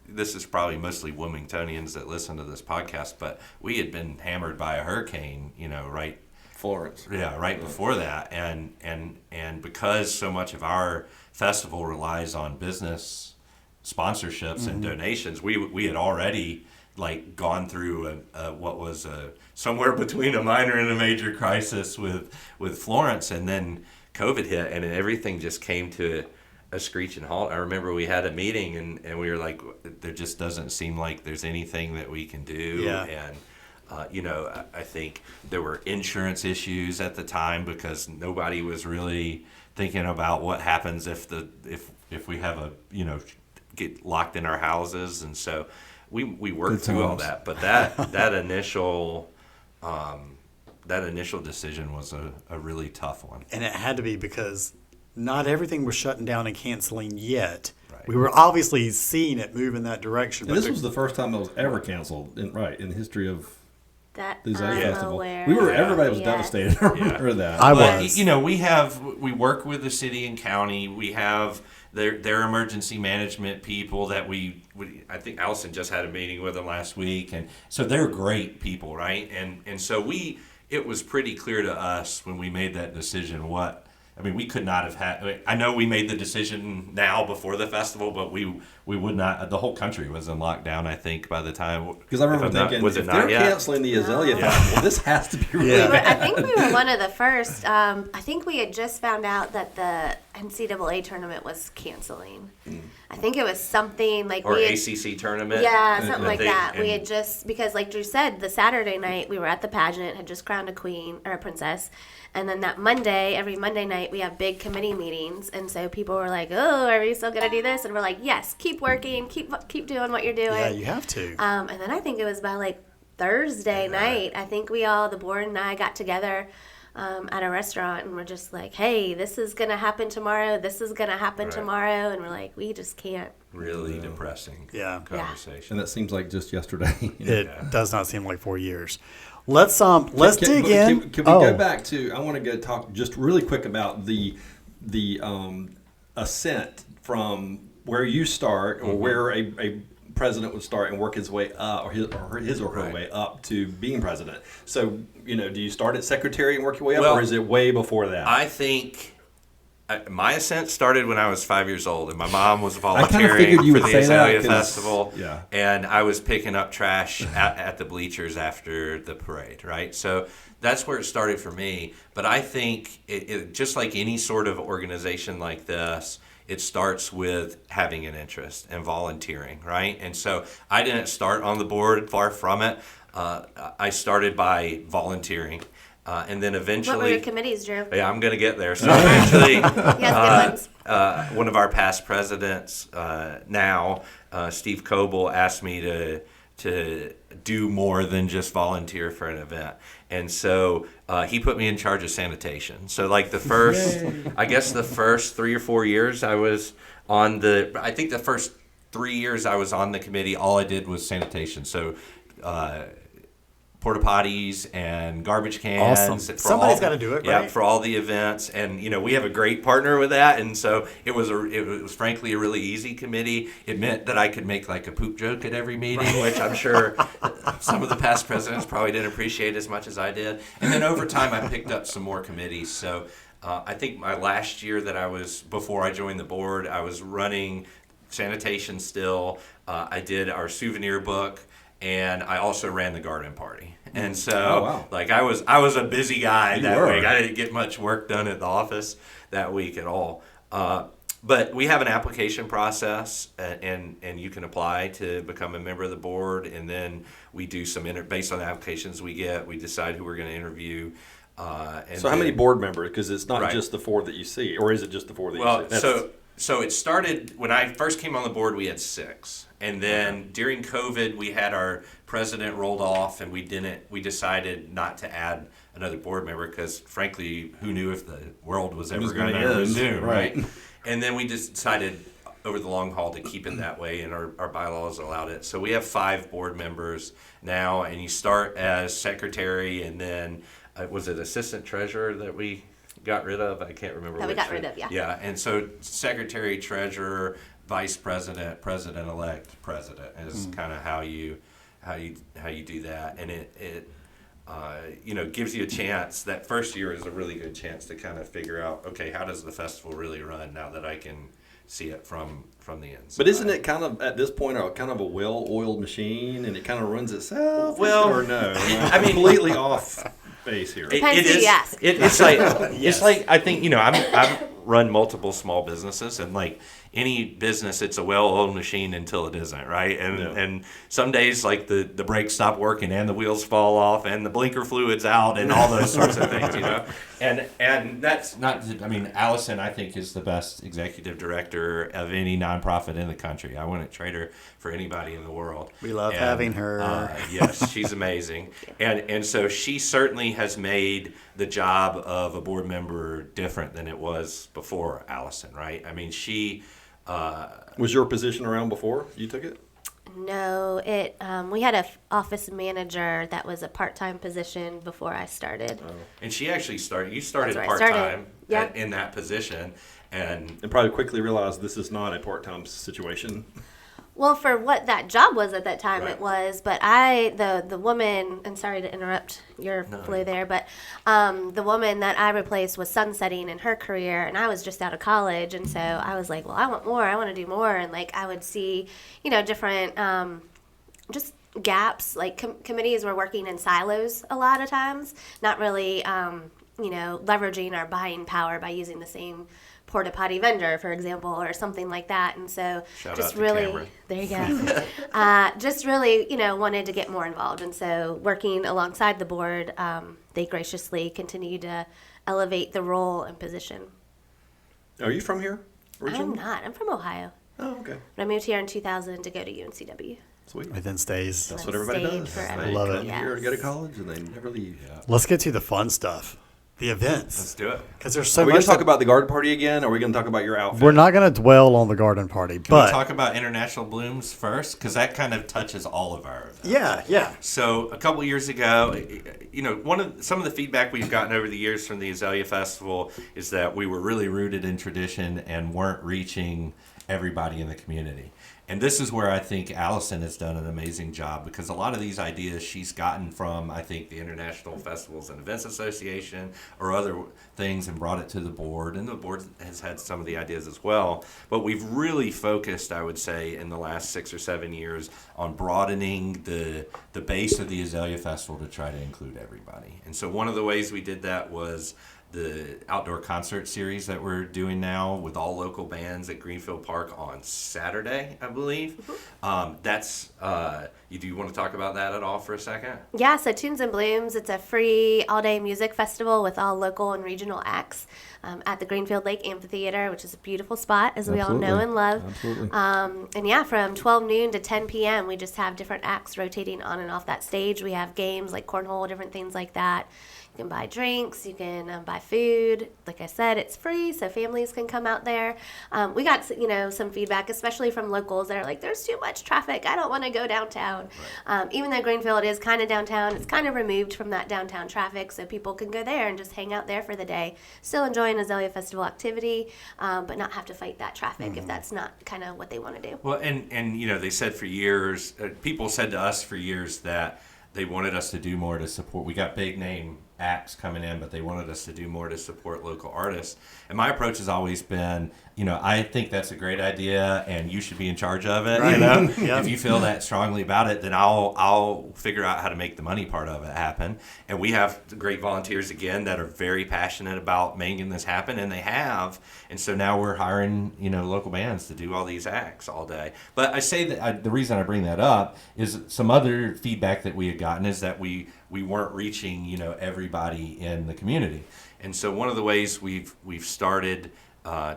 this is probably mostly Wilmingtonians that listen to this podcast, but we had been hammered by a hurricane, right? Florence. Yeah, right before that, and because so much of our festival relies on business sponsorships and donations, we had already like gone through what was somewhere between a minor and a major crisis with Florence, and then COVID hit, and everything just came to a screeching halt. I remember we had a meeting, and we were like, there just doesn't seem like there's anything that we can do. Yeah. And I think there were insurance issues at the time because nobody was really thinking about what happens if we have get locked in our houses, and so we worked through all that. But that initial decision was a really tough one. And it had to be because not everything was shutting down and canceling yet. Right. We were obviously seeing it move in that direction. And this was the first time it was ever canceled in the history of That the Azalea I'm Festival. aware. Everybody was Yeah. devastated. I remember that. I But, was. we work with the city and county. We have their emergency management people that we I think Alison just had a meeting with them last week, and so they're great people, right? And so it was pretty clear to us when we made that decision we could not have had. I know we made the decision now before the festival, but we would not. The whole country was in lockdown, I think, by the time. Because I remember thinking, if they're canceling the Azalea Festival, this has to be really bad. I think we were one of the first. I think we had just found out that the NCAA tournament was canceling. I think it was something like Or ACC tournament. Yeah, something like They- that. We and- had just, because like Drew said, the Saturday night we were at the pageant, had just crowned a queen or a princess. And then that Monday, every Monday night, we have big committee meetings. And so people were like, oh, are we still going to do this? And we're like, yes, keep working, keep doing what you're doing. Yeah, you have to. And then I think it was by like Thursday night, I think the board and I got together at a restaurant, and we're just like, hey, this is going to happen tomorrow. This is going to happen tomorrow. And we're like, we just can't. Really depressing conversation. And that seems like just yesterday. It does not seem like 4 years. Let's dig in. Can we go back to? I want to go talk just really quick about the ascent from where you start, or where a president would start and work his way up, or his or her way up to being president. So, do you start at secretary and work your way up, or is it way before that? I think my ascent started when I was 5 years old, and my mom was figured volunteering you for would the say that, Azalea 'cause- Festival, yeah. and I was picking up trash at the bleachers after the parade, right? So that's where it started for me. But I think it just like any sort of organization like this, it starts with having an interest and volunteering, right? And so I didn't start on the board, far from it. I started by volunteering. And then What were eventually, your committees, Drew? yeah, I'm going to get there. So eventually, You guys good ones. one of our past presidents now, Steve Coble, asked me to do more than just volunteer for an event. And so he put me in charge of sanitation. So like the first, I guess the first 3 or 4 years I was on I think the first 3 years I was on the committee, all I did was sanitation. So porta potties and garbage cans. Awesome. For Somebody's gotta do it, yeah, right? for all the events. And, we have a great partner with that. And so it was frankly a really easy committee. It meant that I could make like a poop joke at every meeting, which I'm sure some of the past presidents probably didn't appreciate as much as I did. And then over time, I picked up some more committees. So I think my last year before I joined the board, I was running sanitation still. I did our souvenir book. And I also ran the garden party. And so, like, I was a busy guy that week. I didn't get much work done at the office that week at all. But we have an application process, and you can apply to become a member of the board. And then we do some based on the applications we get, we decide who we're going to interview. So how many board members? Because it's not Right. just the 4 that you see, or is it just the 4 that you see? So it started when I first came on the board. We had 6, and then during COVID, we had our president rolled off, and we decided not to add another board member because, frankly, who knew if the world was ever going to resume, right? And then we just decided over the long haul to keep it that way, and our bylaws allowed it. So we have 5 board members now, and you start as secretary, and then was it assistant treasurer that we got rid of? I can't remember. That we got rid of, yeah. Yeah, and so secretary, treasurer, vice president, president-elect, president is kind of how you do that, and it gives you a chance. That first year is a really good chance to kind of figure out, okay, how does the festival really run now that I can see it from the inside. But isn't it kind of, at this point, kind of a well-oiled machine, and it kind of runs itself? Well, or no? I mean, completely off base here. Depends who you ask. It's like it's like I think I've run multiple small businesses, and like any business, it's a well-oiled machine until it isn't, right? And some days like the brakes stop working and the wheels fall off and the blinker fluid's out and all those sorts of things, And that's not. I mean, Alison, I think, is the best executive director of any nonprofit in the country. I wouldn't trade her for anybody in the world. We love having her. Yes, she's amazing, and so she certainly has made the job of a board member different than it was before Alison, right? I mean, she. Was your position around before you took it? No, we had a office manager that was a part-time position before I started. Oh. And she actually started. You started That's where I part-time started. Yeah. in that position, and probably quickly realized this is not a part-time situation. Well, for what that job was at that time, Right. it was. But the woman, and sorry to interrupt your flow there, but the woman that I replaced was sunsetting in her career, and I was just out of college, and so I was like, well, I want more. I want to do more, and like I would see, different just gaps. Like committees were working in silos a lot of times, not really, leveraging our buying power by using the same porta potty vendor, for example, or something like that. And so Shout just out to really, Cameron. there you go. Just really, wanted to get more involved. And so working alongside the board, they graciously continued to elevate the role and position. Are you from here originally? I'm not. I'm from Ohio. Oh, okay. But I moved here in 2000 to go to UNCW. Sweet. It then stays. That's And what everybody stayed does. forever. They Love come it. here to go to Yes. college, and they never leave. Let's get to the fun stuff. The events. let's do it. Because there's so Are we going much. to talk about the garden party again, or are we going to talk about your outfit? We're not going to dwell on the garden party, Can we but talk about International Blooms first? Because that kind of touches all of our events. yeah. So a couple years ago, some of the feedback we've gotten over the years from the Azalea Festival is that we were really rooted in tradition and weren't reaching everybody in the community. And this is where I think Alison has done an amazing job, because a lot of these ideas she's gotten from, I think, the International Festivals and Events Association or other things and brought it to the board. And the board has had some of the ideas as well. But we've really focused, I would say, in the last 6 or 7 years on broadening the base of the Azalea Festival to try to include everybody. And so one of the ways we did that was outdoor concert series that we're doing now with all local bands at Greenfield Park on Saturday, I believe. Do you want to talk about that at all for a second? Yeah, so Tunes and Blooms, it's a free all-day music festival with all local and regional acts at the Greenfield Lake Amphitheater, which is a beautiful spot, as we all know and love. Absolutely. And yeah, from 12 noon to 10 p.m., we just have different acts rotating on and off that stage. We have games like cornhole, different things like that. You can buy drinks, you can buy food. Like I said, it's free, so families can come out there. We got some feedback, especially from locals that are like, "There's too much traffic. I don't want to go downtown." Right. Even though Greenfield is kind of downtown, it's kind of removed from that downtown traffic, so people can go there and just hang out there for the day, still enjoy an Azalea Festival activity, but not have to fight that traffic if that's not kind of what they want to do. Well, and they said for years, people said to us for years that they wanted us to do more to support. We got big name acts coming in, but they wanted us to do more to support local artists. And my approach has always been, I think that's a great idea, and you should be in charge of it. Right. If you feel that strongly about it, then I'll figure out how to make the money part of it happen. And we have great volunteers again that are very passionate about making this happen, and they have. And so now we're hiring local bands to do all these acts all day. But I say that the reason I bring that up is some other feedback that we had gotten is that we weren't reaching everybody in the community. And so one of the ways we've started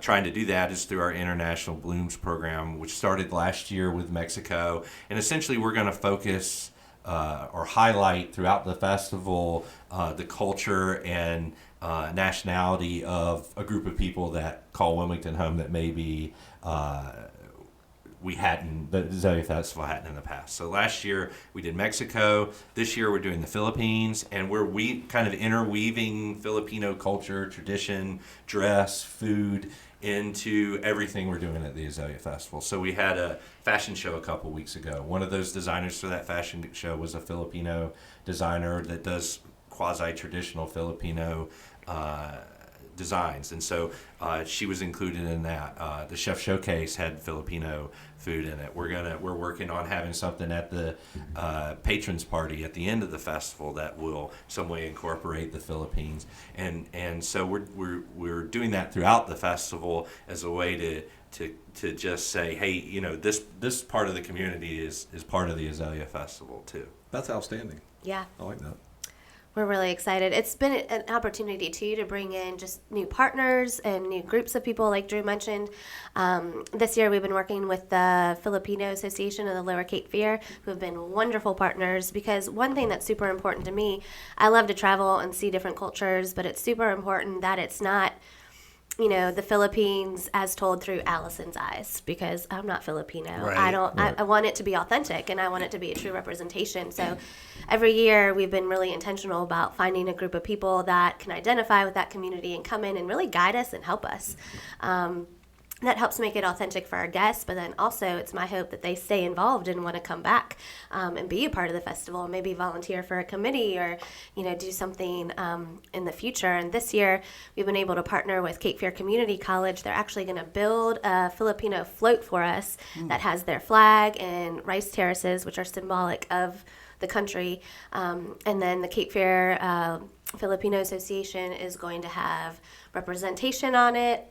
trying to do that is through our International Blooms program, which started last year with Mexico. And essentially we're going to focus or highlight throughout the festival the culture and nationality of a group of people that call Wilmington home that maybe the Azalea Festival hadn't in the past. So last year we did Mexico. This year we're doing the Philippines, and we're kind of interweaving Filipino culture, tradition, dress, food into everything we're doing at the Azalea Festival. So we had a fashion show a couple weeks ago. One of those designers for that fashion show was a Filipino designer that does quasi-traditional Filipino designs, and so she was included in that. The chef showcase had Filipino food in it. We're working on having something at the patrons party at the end of the festival that will some way incorporate the Philippines, and so we're doing that throughout the festival as a way to just say, hey, this part of the community is part of the Azalea Festival too. That's outstanding. Yeah. I like that. We're really excited. It's been an opportunity, too, to bring in just new partners and new groups of people, like Drew mentioned. This year, we've been working with the Filipino Association of the Lower Cape Fear, who have been wonderful partners, because one thing that's super important to me, I love to travel and see different cultures, but it's super important that it's not the Philippines as told through Alison's eyes, because I'm not Filipino. Right. I want it to be authentic, and I want it to be a true representation. So every year we've been really intentional about finding a group of people that can identify with that community and come in and really guide us and help us. That helps make it authentic for our guests, but then also it's my hope that they stay involved and want to come back and be a part of the festival, and maybe volunteer for a committee or do something in the future. And this year we've been able to partner with Cape Fear Community College. They're actually going to build a Filipino float for us that has their flag and rice terraces, which are symbolic of the country. And then the Cape Fear Filipino Association is going to have representation on it.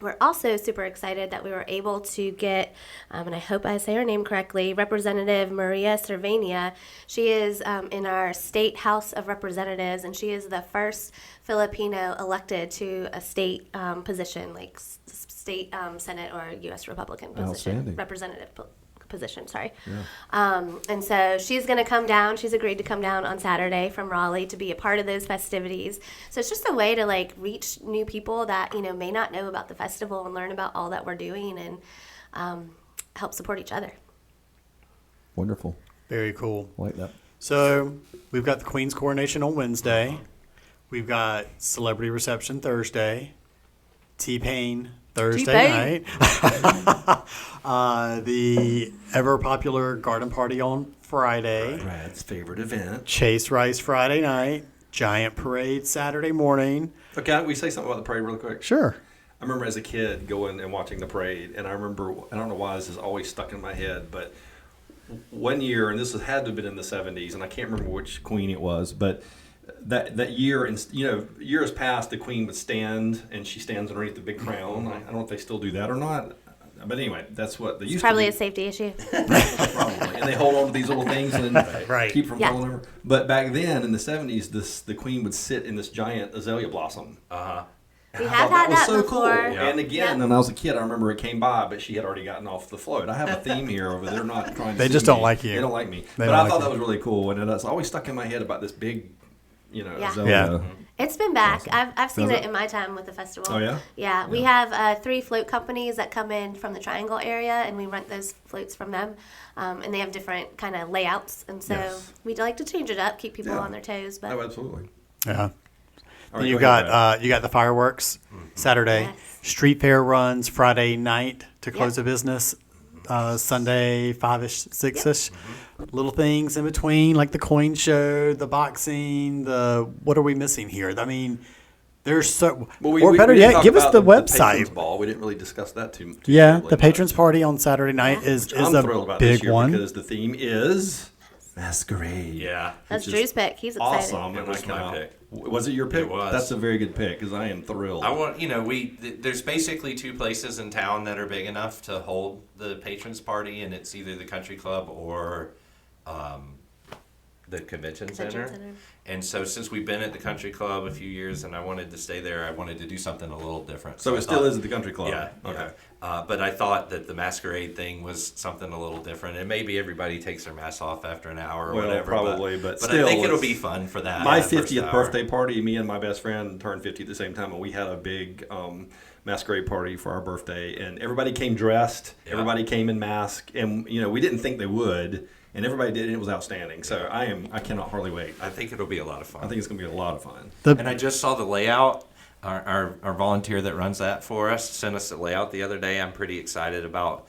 We're also super excited that we were able to get, and I hope I say her name correctly, Representative Maria Cervania. She is in our State House of Representatives, and she is the first Filipino elected to a state position, like state Senate or U.S. Republican position, representative position, sorry. Yeah. And so she's going to come down. She's agreed to come down on Saturday from Raleigh to be a part of those festivities. So it's just a way to reach new people that may not know about the festival and learn about all that we're doing and help support each other. Wonderful. Very cool. I like that. So we've got the Queen's coronation on Wednesday. We've got celebrity reception Thursday. T-Pain Thursday night. The ever popular garden party on Friday. Brad's favorite event. Chase Rice Friday night. Giant parade Saturday morning. Okay, can we say something about the parade real quick? Sure. I remember as a kid going and watching the parade, and I don't know why this is always stuck in my head, but one year, and this had to have been in the 70s, and I can't remember which queen it was, but that year, and years past, the queen would stand, and she stands underneath the big crown. I don't know if they still do that or not. But anyway, that's what they used Probably to a do. safety issue. Probably. And they hold on to these little things and Right. keep from Yeah. falling over. But back then, in the 70s, the queen would sit in this giant azalea blossom. We I have thought had that so before. cool. And again, when I was a kid, I remember it came by, but she had already gotten off the float. I have a theme here over there, not trying to They see just don't me. like you. They don't like me. They But don't I like thought you. that was really cool, and it's always stuck in my head about this big, Yeah. azalea. Yeah. It's been back. I've seen Does it it? in my time with the festival. Oh, yeah? Yeah. We have 3 float companies that come in from the Triangle area, and we rent those floats from them. And they have different kind of layouts, and so Yes. we like to change it up, keep people Yeah. on their toes. But Oh, absolutely. Yeah. All right, You go ahead, Brad. got the fireworks Saturday, Yes. street fair runs Friday night to close Yep. the business. Sunday 5ish, 6ish. Little things in between, like the coin show, the boxing, the what are we missing here? I mean, there's so. Well, or better didn't yet, talk give us about the patrons website. ball. We didn't really discuss that too Yeah, terribly the much. patrons party on Saturday night Yeah. is I'm a thrilled about this big year one. because the theme is masquerade. Yeah. that's which is Drew's pick. He's excited. Awesome. It and was I my cannot- pick. Was it your pick? It was. That's a very good pick because I am thrilled. I want there's basically 2 places in town that are big enough to hold the patrons party, and it's either the country club or the convention center. And so since we've been at the country club a few years and I wanted to stay there, I wanted to do something a little different. So I it still thought- is at the country club. Yeah. Okay. Yeah. But I thought that the masquerade thing was something a little different, and maybe everybody takes their mask off after an hour or Well, whatever. probably, but I still, think it'll it's- be fun for that. My that first 50th hour. birthday party, me and my best friend turned 50 at the same time, and we had a big masquerade party for our birthday, and everybody came dressed, Yeah. everybody came in mask, and we didn't think they would, and everybody did, and it was outstanding. So I cannot hardly wait. I think it'll be a lot of fun. I think it's going to be a lot of fun. And I just saw the layout. Our volunteer that runs that for us sent us the layout the other day. I'm pretty excited about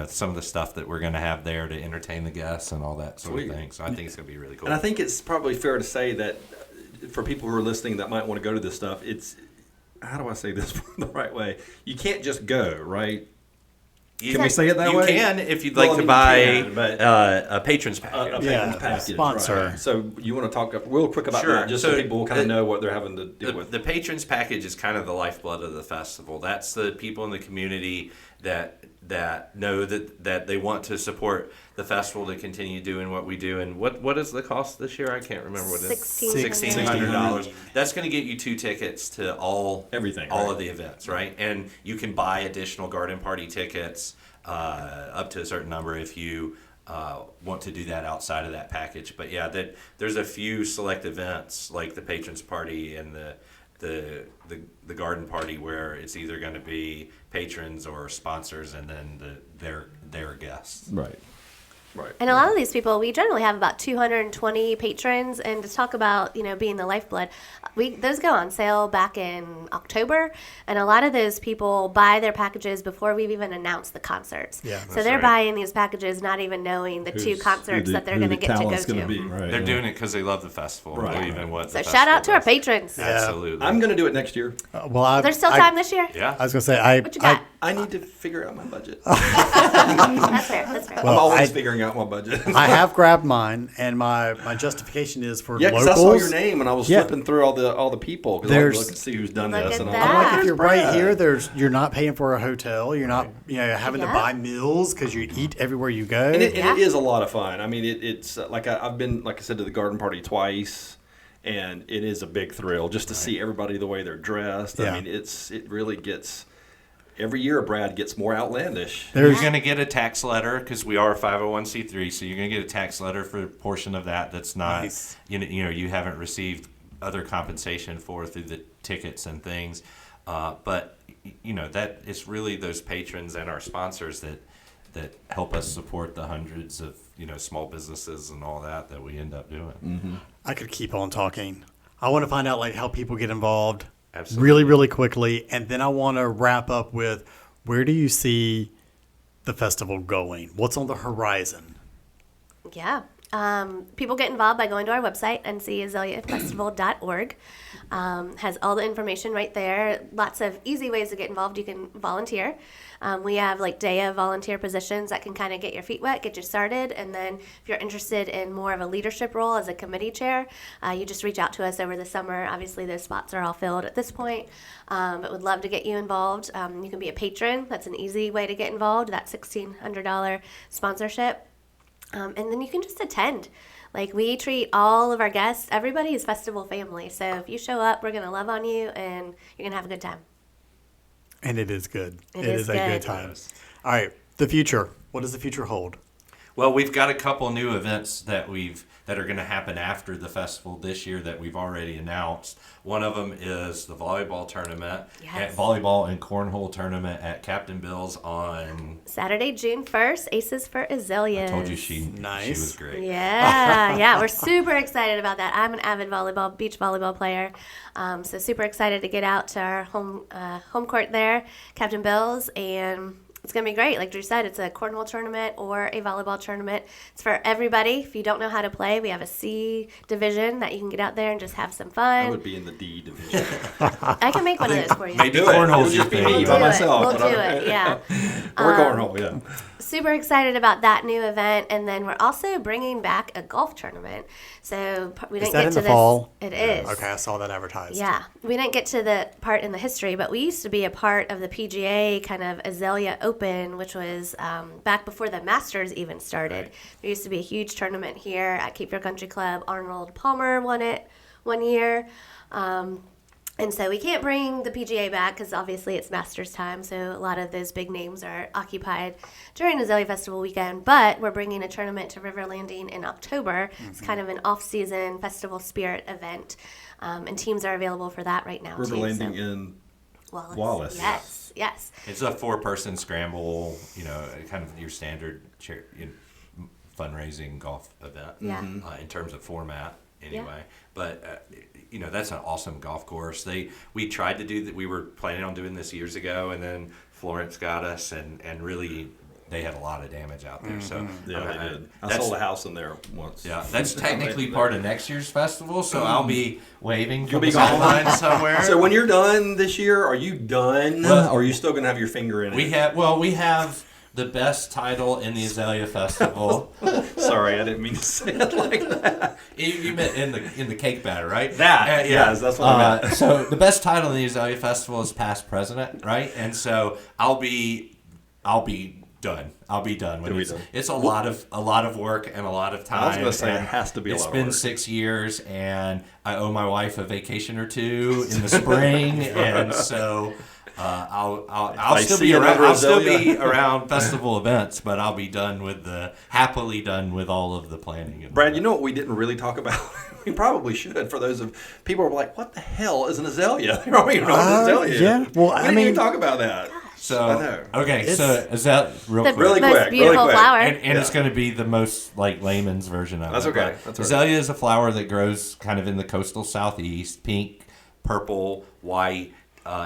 some of the stuff that we're going to have there to entertain the guests and all that sort Sweet. of thing. So I think it's going to be really cool. And I think it's probably fair to say that for people who are listening that might want to go to this stuff, it's, how do I say this the right way? You can't just go, right? Can we say it that you way? You can if you'd Well, like I to mean, buy you can, but- a patron's package. A Yeah, patrons package, sponsor. right. So you want to talk real quick about Sure. that, just so, So people kind of the- know what they're having to deal with. The patrons package is kind of the lifeblood of the festival. That's the people in the community that know that they want to support the festival to continue doing what we do. And what is the cost this year? I can't remember what it is. $1,600. That's going to get you 2 tickets to Everything, all right. of the events, right? And you can buy additional garden party tickets up to a certain number if you want to do that outside of that package. But yeah, there's a few select events like the patrons party and the garden party where it's either going to be patrons or sponsors and then their guests. Right. Right. And a lot of these people, we generally have about 220 patrons, and to talk about, being the lifeblood, those go on sale back in October, and a lot of those people buy their packages before we've even announced the concerts. Yeah. So That's they're right. buying these packages not even knowing the 2 concerts that they're going to get to go to. Right, They're doing it because they love the festival and Right. believe in what So the shout out to festival our does. patrons. Absolutely. I'm going to do it next year. There's still time this year? Yeah. I was gonna say What you got? I need to figure out my budget. That's fair. That's fair. I'm Well, always I- figuring out my budget. I have grabbed mine, and my justification is for Yeah, because I locals. saw your name and I was Yeah. flipping through all the people because I There's- look and see who's done Look this. at And that. I'm like, If you're "Where's right Brad?" here, you're not paying for a hotel. You're not having to Yeah. buy meals because you eat everywhere you go. And it Yeah. is a lot of fun. I mean, it's like I've been, like I said, to the garden party twice, and it is a big thrill just to see everybody the way they're dressed. Yeah. I mean, it really gets. Every year, Brad gets more outlandish. You're going to get a tax letter because we are a 501c3, so you're going to get a tax letter for a portion of that that's not, Nice. you haven't received other compensation for through the tickets and things. But that it's really those patrons and our sponsors that help us support the hundreds of small businesses and all that we end up doing. I could keep on talking. I want to find out how people get involved Absolutely. really, really quickly, and then I want to wrap up with where do you see the festival going? What's on the horizon? Yeah. People get involved by going to our website, ncazaleafestival.org. Has all the information right there. Lots of easy ways to get involved. You can volunteer. We have like day of volunteer positions that can kind of get your feet wet, get you started. And then if you're interested in more of a leadership role as a committee chair, you just reach out to us over the summer. Obviously, those spots are all filled at this point, but would love to get you involved. You can be a patron. That's an easy way to get involved. That $1,600 sponsorship. And then you can just attend. Like, we treat all of our guests, everybody is festival family. So if you show up, we're going to love on you, and you're going to have a good time. And it is good. It is is a good. good time. All right, the future. What does the future hold? Well, we've got a couple new events that are going to happen after the festival this year that we've already announced. One of them is the volleyball tournament, volleyball and cornhole tournament at Captain Bill's on Saturday, June 1st, Aces for Azaleas. I told you she was great. Yeah, we're super excited about that. I'm an avid beach volleyball player, so super excited to get out to our home court there, Captain Bill's, and it's going to be great. Like Drew said, it's a cornhole tournament or a volleyball tournament. It's for everybody. If you don't know how to play, we have a C division that you can get out there and just have some fun. I would be in the D division. I can make one of those for you. Maybe cornhole's your Be thing. me by myself. We'll do it, yeah. Or cornhole, yeah. Super excited about that new event, and then we're also bringing back a golf tournament. So we didn't Is that get in to the this. fall? It is. Okay, I saw that advertised. Yeah, we didn't get to the part in the history, but we used to be a part of the PGA kind of Azalea Open, which was back before the Masters even started. Right. There used to be a huge tournament here at Cape Fear Country Club. Arnold Palmer won it one year. And so we can't bring the PGA back because obviously it's Masters time, so a lot of those big names are occupied during Azalea Festival weekend. But we're bringing a tournament to River Landing in October. It's kind of an off-season festival spirit event, and teams are available for that right now. River too, Landing so. in Wallace. Yes. It's a 4-person scramble, kind of your standard fundraising golf event. Yeah. In terms of format, anyway. But that's an awesome golf course. We tried to do that. We were planning on doing this years ago, and then Florence got us, and really they had a lot of damage out there. So Yeah, they did. I sold a house in there once. Yeah, that's technically part of next year's festival, so I'll be waving from be the gone. sideline somewhere. So when you're done this year, are you done? Or are you still going to have your finger in it? we have the best title in the Azalea Festival. Sorry, I didn't mean to say it like that. You meant in the cake batter, right? That, yes, that's what I meant. So the best title in the Azalea Festival is past president, right? And so I'll be done. I'll be done when it's a lot of work and a lot of time. I was going to say it has to be a lot of work. It's been 6 years, and I owe my wife a vacation or two in the spring, and so I'll still be around. I'll still be around festival events, but I'll be happily done with all of the planning. Brad, you know what we didn't really talk about? We probably should. For those of people who are like, "What the hell is an azalea?" They don't even know what an azalea is. Yeah, well, we didn't even talk about that. So I know. okay, so is that The quick? most beautiful flower. And it's going to be the most layman's version of That's it. okay. But That's all right. azalea is a flower that grows kind of in the coastal southeast, pink, purple, white.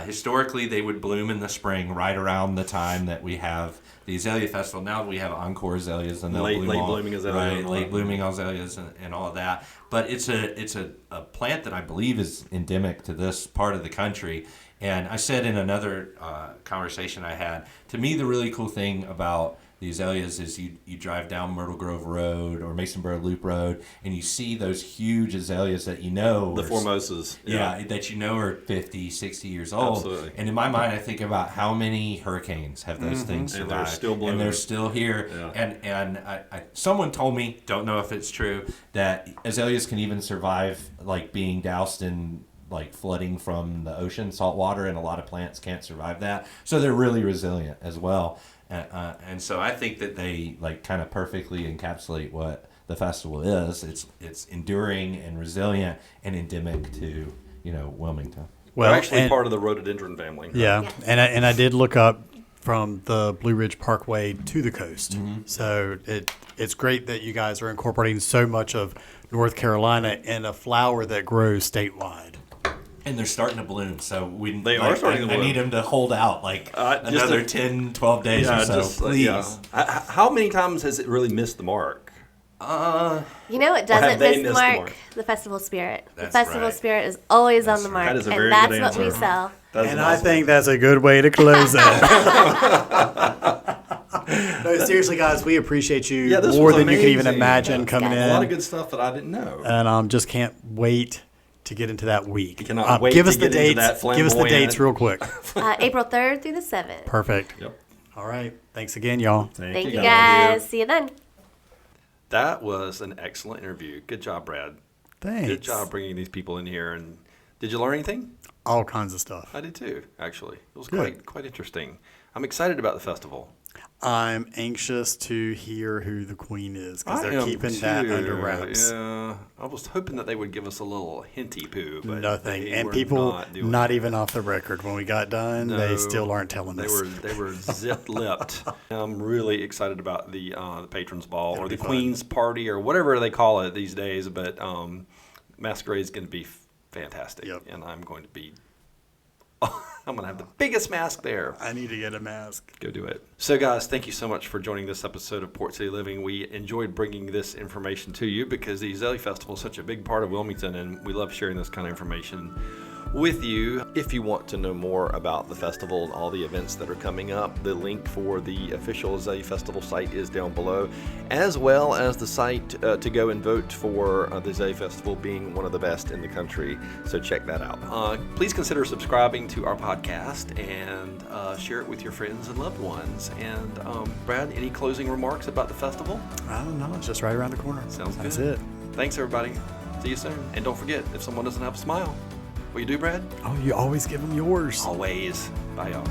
Historically, they would bloom in the spring, right around the time that we have the Azalea Festival. Now we have encore azaleas, and they'll Late bloom blooming azaleas. right, late blooming azaleas, and all of that. But it's a plant that I believe is endemic to this part of the country. And I said in another conversation I had, to me the really cool thing about the azaleas is you drive down Myrtle Grove Road or Masonboro Loop Road, and you see those huge azaleas that The are Formosas. that are 50, 60 years old. Absolutely. And in my mind, I think about how many hurricanes have those things survived. And they're still blooming. And they're still here. Yeah. And I someone told me, don't know if it's true, that azaleas can even survive like being doused in like flooding from the ocean, salt water, and a lot of plants can't survive that. So they're really resilient as well. And so I think that they like kind of perfectly encapsulate what the festival is. It's enduring and resilient and endemic to Wilmington. Well, they're actually part of the rhododendron family. Yeah, Yes. and I did look up from the Blue Ridge Parkway to the coast. So it's great that you guys are incorporating so much of North Carolina in a flower that grows statewide. And they're starting to bloom, so They are starting to bloom. I need them to hold out another 10, 12 days or so, please. How many times has it really missed the mark? You know what have doesn't they miss the missed the mark? mark? The festival spirit. That's The festival right. spirit is always on the mark, That is a and very that's good what we answer. sell. That is And an I awesome think that's a good way to close it. No, seriously, guys, we appreciate you Yeah, this more was than you can even amazing. imagine Thanks, coming guys. a lot of in. good stuff that I didn't know. And just can't wait to get into that week. cannot wait give to us the get into dates. that Give us the flamboyant- dates real quick. April 3rd through the 7th. Perfect. Yep. All right. Thanks again, y'all. Thank you guys. See you then. That was an excellent interview. Good job, Brad. Thanks. Good job bringing these people in here. And did you learn anything? All kinds of stuff. I did too, actually. It was Good. quite interesting. I'm excited about the festival. I'm anxious to hear who the queen is because I they're am keeping that too. under wraps. Yeah, I was hoping that they would give us a little hinty poo, but Nothing. they And were people not doing not it. even off the record. When we got done, No, they still aren't telling They us. were zip-lipped. I'm really excited about the patrons ball or It'll the be fun. Queen's party or whatever they call it these days. But Masquerade is going to be fantastic, Yep. and I'm going to be. I'm going to have the biggest mask there. I need to get a mask. Go do it. So, guys, thank you so much for joining this episode of Port City Living. We enjoyed bringing this information to you because the Azalea Festival is such a big part of Wilmington, and we love sharing this kind of information with you. If you want to know more about the festival and all the events that are coming up, the link for the official Azalea Festival site is down below, as well as the site to go and vote for the Azalea Festival being one of the best in the country. So check that out. Please consider subscribing to our podcast and share it with your friends and loved ones. And Brad, any closing remarks about the festival? I don't know. It's just right around the corner. Sounds good. That's it. Thanks, everybody. See you soon. And don't forget, if someone doesn't have a smile, what you do, Brad? Oh, you always give them yours. Always. Bye, y'all.